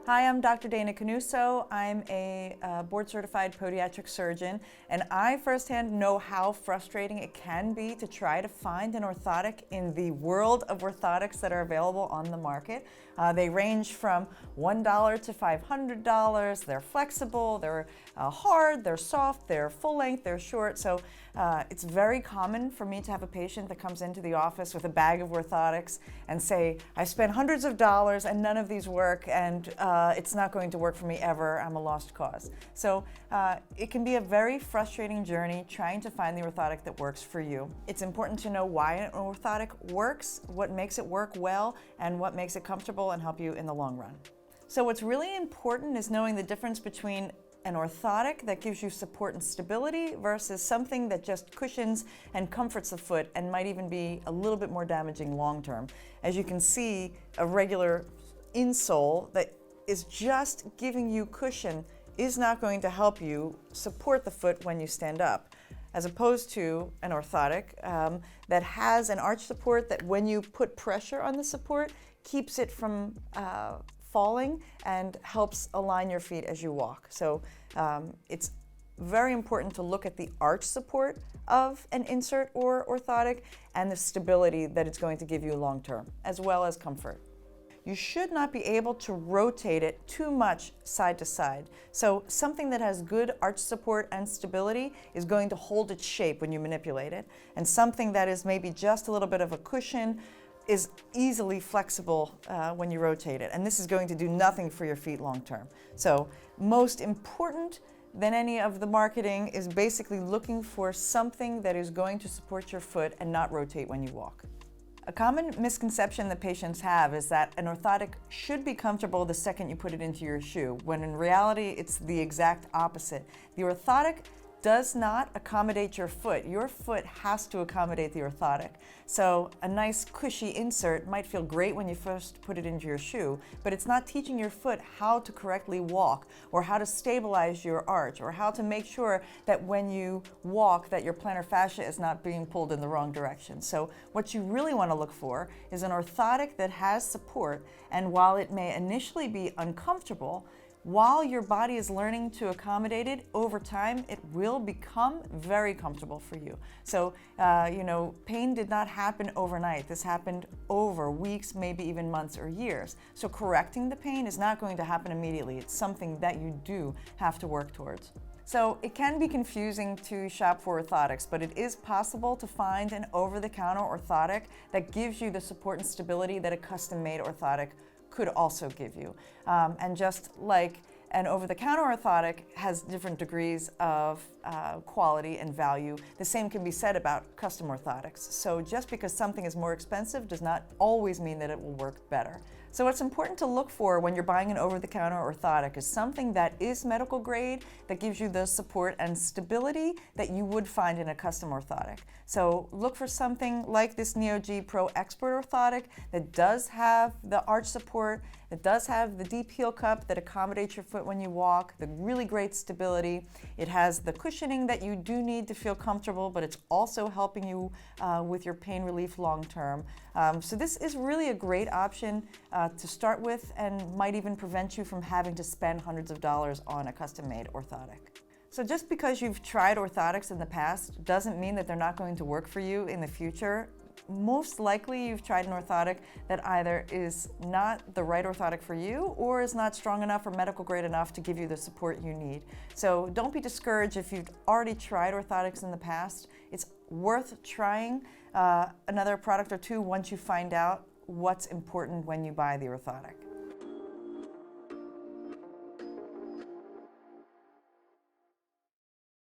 Hi, I'm Dr. Dana Canuso. I'm a board-certified podiatric surgeon, and I firsthand know how frustrating it can be to try to find an orthotic in the world of orthotics that are available on the market. They range from $1 to $500. They're flexible, they're hard, they're soft, they're full length, they're short. So it's very common for me to have a patient that comes into the office with a bag of orthotics and say, I spent hundreds of dollars and none of these work, and it's not going to work for me ever. I'm a lost cause. So it can be a very frustrating journey trying to find the orthotic that works for you. It's important to know why an orthotic works, what makes it work well, and what makes it comfortable and help you in the long run. So what's really important is knowing the difference between an orthotic that gives you support and stability versus something that just cushions and comforts the foot and might even be a little bit more damaging long term. As you can see, a regular insole that is just giving you cushion is not going to help you support the foot when you stand up, as opposed to an orthotic that has an arch support that when you put pressure on the support, keeps it from falling and helps align your feet as you walk. So it's very important to look at the arch support of an insert or orthotic and the stability that it's going to give you long term, as well as comfort. You should not be able to rotate it too much side to side. So something that has good arch support and stability is going to hold its shape when you manipulate it. And something that is maybe just a little bit of a cushion is easily flexible when you rotate it. And this is going to do nothing for your feet long term. So most important than any of the marketing is basically looking for something that is going to support your foot and not rotate when you walk. A common misconception that patients have is that an orthotic should be comfortable the second you put it into your shoe, when in reality it's the exact opposite. The orthotic does not accommodate your foot. Your foot has to accommodate the orthotic. So a nice cushy insert might feel great when you first put it into your shoe, but it's not teaching your foot how to correctly walk or how to stabilize your arch or how to make sure that when you walk that your plantar fascia is not being pulled in the wrong direction. So what you really want to look for is an orthotic that has support, and while it may initially be uncomfortable, while your body is learning to accommodate it, over time it will become very comfortable for you. So, pain did not happen overnight. This happened over weeks, maybe even months or years. So correcting the pain is not going to happen immediately. It's something that you do have to work towards. So it can be confusing to shop for orthotics, but it is possible to find an over-the-counter orthotic that gives you the support and stability that a custom-made orthotic could also give you. And just like an over-the-counter orthotic has different degrees of quality and value, the same can be said about custom orthotics. So just because something is more expensive does not always mean that it will work better. So what's important to look for when you're buying an over-the-counter orthotic is something that is medical grade, that gives you the support and stability that you would find in a custom orthotic. So look for something like this Neo-G Pro Expert orthotic that does have the arch support, that does have the deep heel cup that accommodates your foot when you walk, the really great stability. It has the cushioning that you do need to feel comfortable, but it's also helping you with your pain relief long term. So this is really a great option to start with, and might even prevent you from having to spend hundreds of dollars on a custom-made orthotic. So just because you've tried orthotics in the past doesn't mean that they're not going to work for you in the future. Most likely you've tried an orthotic that either is not the right orthotic for you or is not strong enough or medical grade enough to give you the support you need. So don't be discouraged if you've already tried orthotics in the past. It's worth trying another product or two once you find out what's important when you buy the orthotic.